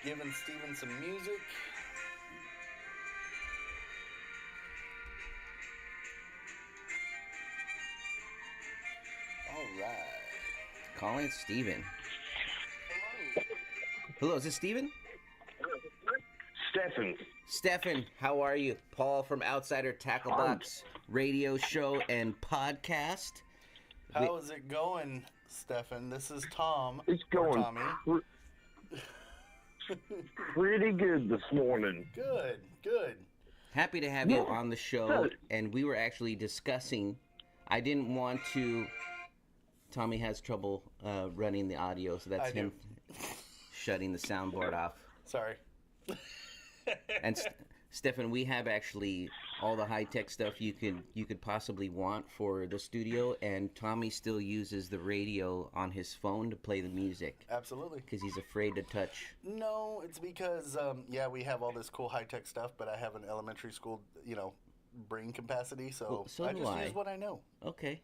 giving Steven some music. All right. Calling Steven. Hello, is this Steven? Stefan, how are you? Paul from Outsider Tacklebox radio show and podcast. How is it going, Stefan? This is Tom. It's or going Tommy. pretty good this morning. Good, good. Happy to have you on the show, and we were actually discussing, I didn't want to, Tommy has trouble running the audio, so that's him shutting the soundboard off. Sorry. And Stefan, we have actually all the high-tech stuff you could possibly want for the studio, and Tommy still uses the radio on his phone to play the music. Absolutely. Because he's afraid to touch. No, it's because, we have all this cool high-tech stuff, but I have an elementary school, brain capacity, so I just use what I know. Okay.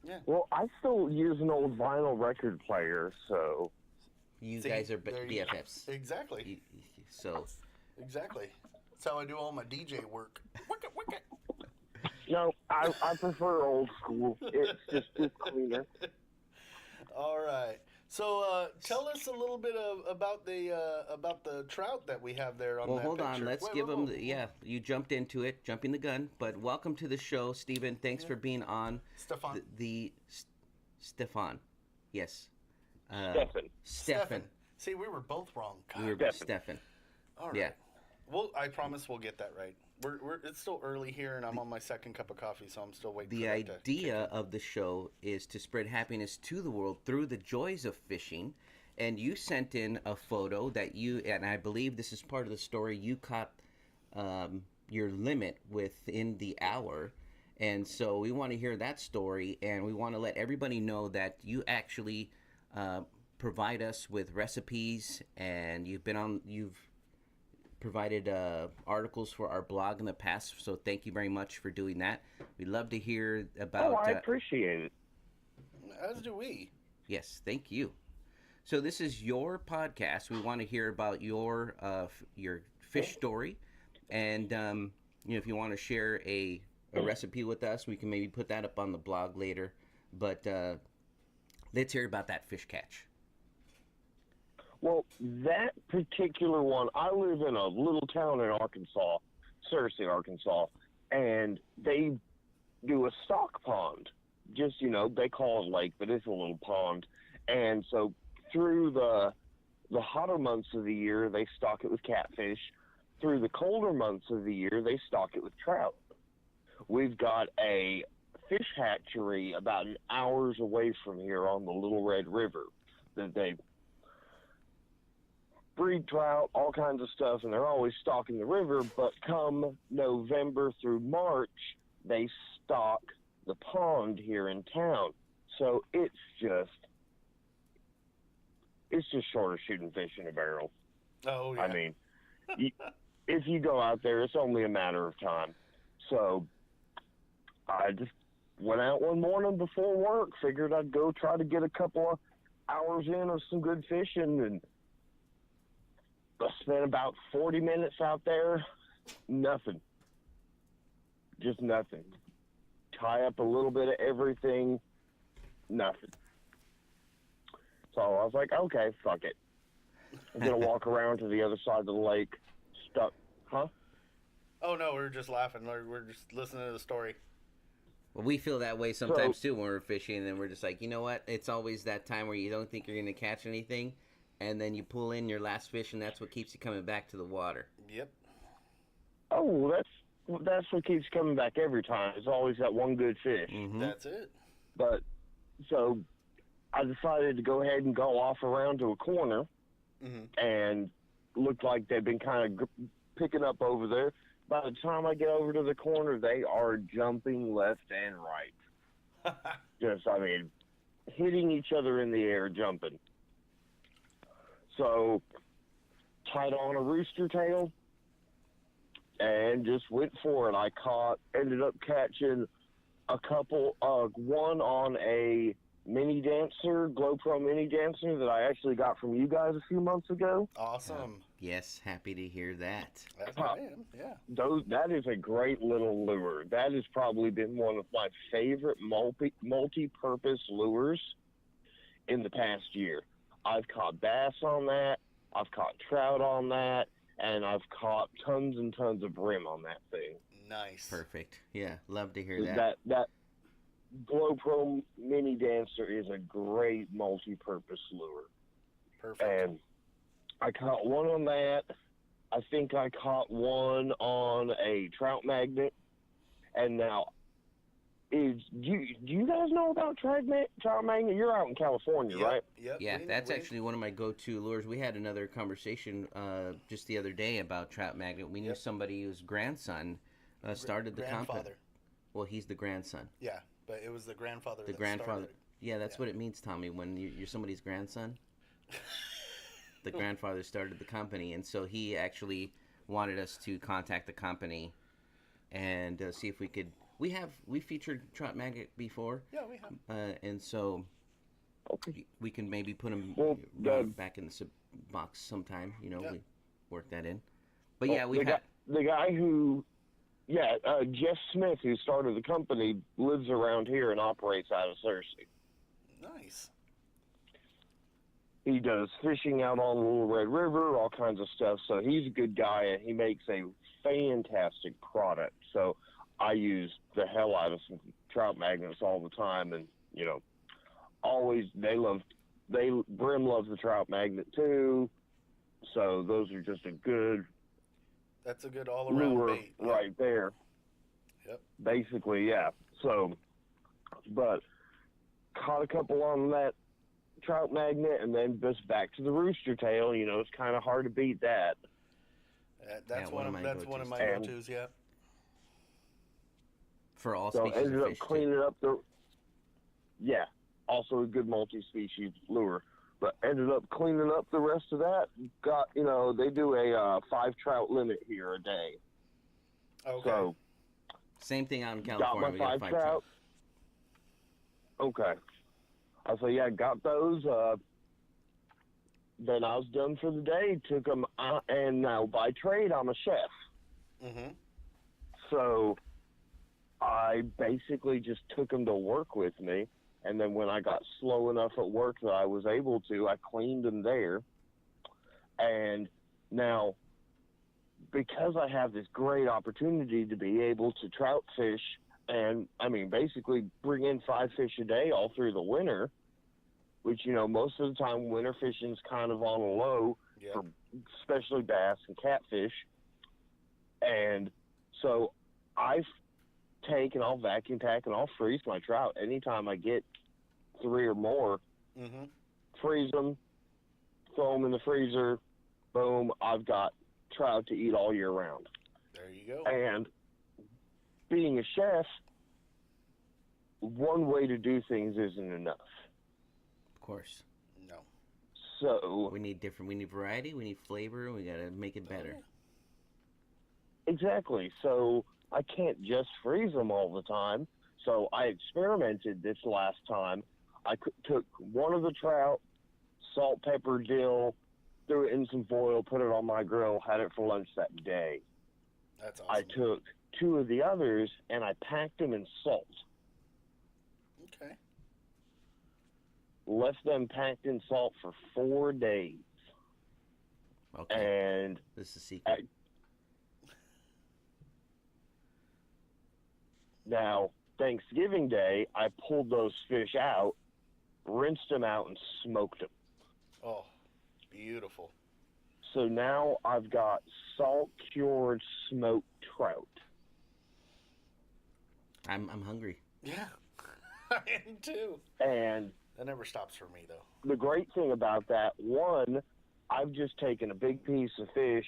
Yeah. Well, I still use an old vinyl record player, so... You guys are BFFs. Exactly. Exactly. That's how I do all my DJ work. No, I prefer old school. It's cleaner. All right. So tell us a little bit about the trout that we have there on that picture. Well, hold on. Let's give them... you jumped into it, jumping the gun. But welcome to the show, Stephen. Thanks for being on. Stefan. Stefan. Yes. Stefan. See, we were both wrong. God. We were Stefan. All right. Yeah. Well, I promise we'll get that right. It's still early here, and I'm on my second cup of coffee, so I'm still waiting. The idea of the show is to spread happiness to the world through the joys of fishing. And you sent in a photo that and I believe this is part of the story, you caught your limit within the hour. And so we want to hear that story, and we want to let everybody know that you actually provide us with recipes, and you've provided articles for our blog in the past, so thank you very much for doing that. We'd love to hear about... I appreciate it. As do we. Yes, thank you. So this is your podcast. We want to hear about your fish story, and if you want to share a recipe with us, we can maybe put that up on the blog later. But let's hear about that fish catch. Well, that particular one, I live in a little town in Arkansas, Searcy, Arkansas, and they do a stock pond. Just, they call it lake, but it's a little pond. And so through the hotter months of the year, they stock it with catfish. Through the colder months of the year, they stock it with trout. We've got a fish hatchery about an hour's away from here on the Little Red River that they breed trout, all kinds of stuff, and they're always stocking the river, but come November through March, they stock the pond here in town. So it's just short of shooting fish in a barrel. Oh, yeah. I mean, if you go out there, it's only a matter of time. So I just went out one morning before work, figured I'd go try to get a couple of hours in of some good fishing, and I spent about 40 minutes out there, nothing. Just nothing. Tie up a little bit of everything, nothing. So I was like, okay, fuck it. I'm going to walk around to the other side of the lake. Stuck. Huh? Oh, no, we were just laughing. We're just listening to the story. Well, we feel that way sometimes, too, when we're fishing, and then we're just like, you know what? It's always that time where you don't think you're going to catch anything, and then you pull in your last fish, and that's what keeps you coming back to the water. Yep. Oh, that's what keeps coming back every time. It's always that one good fish. Mm-hmm. That's it. But, so I decided to go ahead and go off around to a corner, and looked like they'd been kind of picking up over there. By the time I get over to the corner, they are jumping left and right. Hitting each other in the air, jumping. So, tied on a rooster tail, and just went for it. Ended up catching a couple, one on a mini dancer, GoPro mini dancer that I actually got from you guys a few months ago. Awesome. Yes, happy to hear that. I am, yeah. That is a great little lure. That has probably been one of my favorite multi-purpose lures in the past year. I've caught bass on that, I've caught trout on that, and I've caught tons and tons of brim on that thing. Nice. Perfect. Yeah, love to hear that. That GoPro mini dancer is a great multi-purpose lure. Perfect. And I caught one on that. I think I caught one on a trout magnet. And now, do you guys know about trout magnet? You're out in California, right? Yep. Yeah, that's actually one of my go-to lures. We had another conversation just the other day about trout magnet. We knew somebody whose grandson started the company. Well, he's the grandson. Yeah, but it was the grandfather. Started. Yeah, that's what it means, Tommy. When you're somebody's grandson. The grandfather started the company, and so he actually wanted us to contact the company and see if we could. We featured trout magnet before. Yeah, we have. And so we can maybe put him back in the box sometime. We work that in. But yeah, the guy who, Jeff Smith, who started the company, lives around here and operates out of Searcy. Nice. He does fishing out on the Little Red River, all kinds of stuff. So he's a good guy, and he makes a fantastic product. So I use the hell out of some trout magnets all the time, and always Brim loves the trout magnet too. So those are just a good. That's a good all-around bait right there. Yep. Basically, yeah. So, but caught a couple on that trout magnet, and then just back to the rooster tail. It's kind of hard to beat that. That's one of my go-tos. Yeah. For all species ended of up fish cleaning up also a good multi-species lure. But ended up cleaning up the rest of that. Got they do a 5 trout limit here a day. Okay. So same thing out in California. Got my 5 trout. Okay. Got those. Then I was done for the day. Took them, and now by trade, I'm a chef. Mm-hmm. So I basically just took them to work with me, and then when I got slow enough at work that I was able to, I cleaned them there. And now, because I have this great opportunity to be able to trout fish, and basically bring in 5 fish a day all through the winter, which, most of the time winter fishing's kind of on a low, for especially bass and catfish. And so I'll vacuum pack and I'll freeze my trout anytime I get 3 or more. Mm-hmm. Freeze them, throw them in the freezer, boom, I've got trout to eat all year round. There you go. And being a chef, one way to do things isn't enough. Of course. No. So we need variety, we need flavor, we got to make it better. Exactly. So I can't just freeze them all the time. So I experimented this last time. I took one of the trout, salt, pepper, dill, threw it in some foil, put it on my grill, had it for lunch that day. That's awesome. I took 2 of the others and I packed them in salt. Okay. Left them packed in salt for 4 days. Okay. And this is a secret. Now, Thanksgiving Day, I pulled those fish out, rinsed them out, and smoked them. Oh, beautiful. So now I've got salt-cured smoked trout. I'm hungry. Yeah, I am too. And that never stops for me, though. The great thing about that, one, I've just taken a big piece of fish,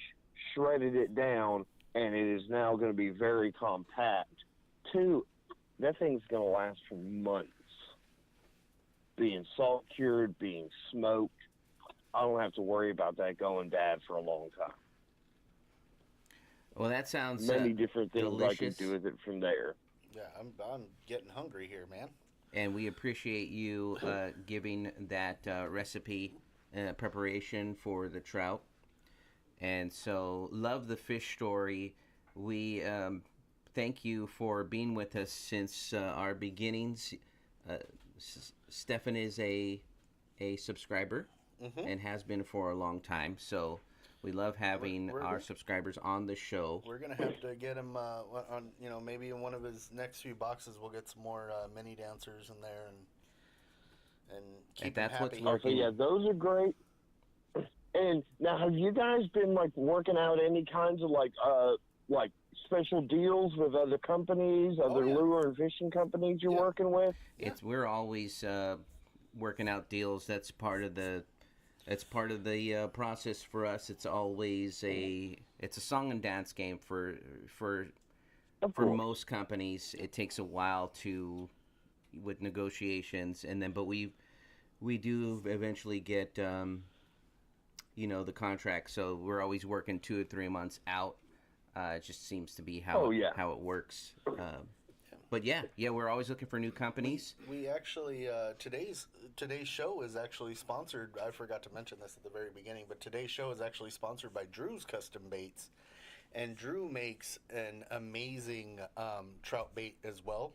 shredded it down, and it is now going to be very compact. 2, that thing's going to last for months. Being salt cured, being smoked, I don't have to worry about that going bad for a long time. Well, that sounds many different things delicious. I can do with it from there. Yeah, I'm getting hungry here, man. And we appreciate you giving that recipe preparation for the trout. And so, love the fish story. We thank you for being with us since our beginnings. Stefan is a subscriber and has been for a long time. So we love having our subscribers on the show. We're gonna have to get him on. Maybe in one of his next few boxes, we'll get some more mini dancers in there and keep him happy. What's working. Okay, yeah, those are great. And now, have you guys been like working out any kinds of like special deals with other companies, other lure and fishing companies you're working with? We're always working out deals. That's part of the process for us. It's always it's a song and dance game for most companies. It takes a while with negotiations, but we do eventually get the contract. So we're always working 2 or 3 months out. It just seems to be how it works. But we're always looking for new companies. We actually today's show is actually sponsored. I forgot to mention this at the very beginning, but today's show is actually sponsored by Drew's Custom Baits, and Drew makes an amazing trout bait as well.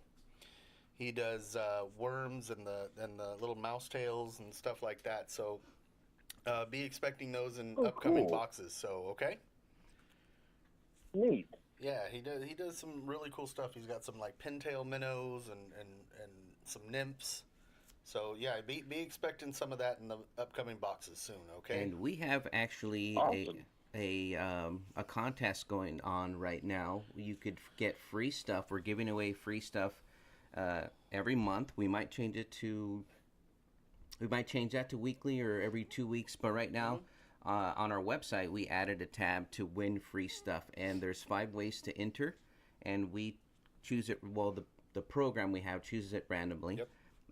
He does worms and the little mouse tails and stuff like that. So be expecting those in upcoming boxes. So okay. Neat. Yeah, he does some really cool stuff. He's got some like pintail minnows and some nymphs. So yeah, be expecting some of that in the upcoming boxes soon, okay? And we have actually a contest going on right now. You could get free stuff. We're giving away free stuff every month. We might change that to weekly or every 2 weeks, but right now on our website, we added a tab to win free stuff, and there's 5 ways to enter, and we choose it. Well, the program we have chooses it randomly,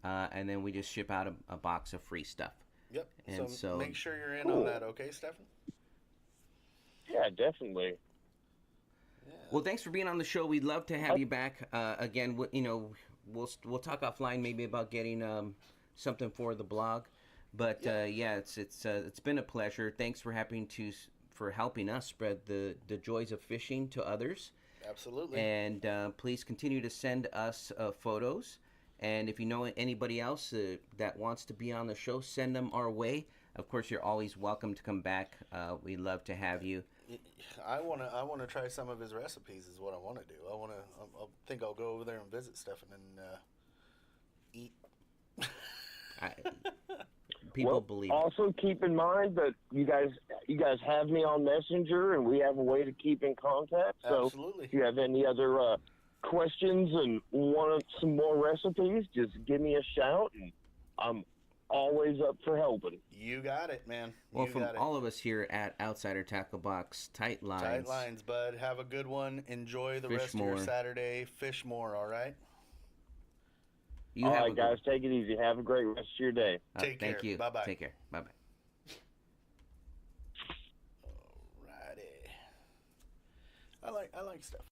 and then we just ship out a box of free stuff. Yep. And so make sure you're in on that, okay, Stefan? Yeah, definitely. Yeah. Well, thanks for being on the show. We'd love to have you back again. We'll talk offline maybe about getting something for the blog. But it's been a pleasure. Thanks for helping us spread the joys of fishing to others. Absolutely. And please continue to send us photos. And if you know anybody else that wants to be on the show, send them our way. Of course, you're always welcome to come back. We'd love to have you. I wanna try some of his recipes. Is what I want to do. I think I'll go over there and visit Stefan and eat. People believe. Also, keep in mind that you guys have me on Messenger, and we have a way to keep in contact. So, absolutely. If you have any other questions and want some more recipes, just give me a shout, and I'm always up for helping. You got it, man. Well, from all of us here at Outsider Tackle Box, tight lines. Tight lines, bud. Have a good one. Enjoy the rest of your Saturday. Fish more, all right? All right, guys, take it easy. Have a great rest of your day. Take care. Thank you. Bye-bye. Take care. Bye-bye. Alrighty. I like stuff.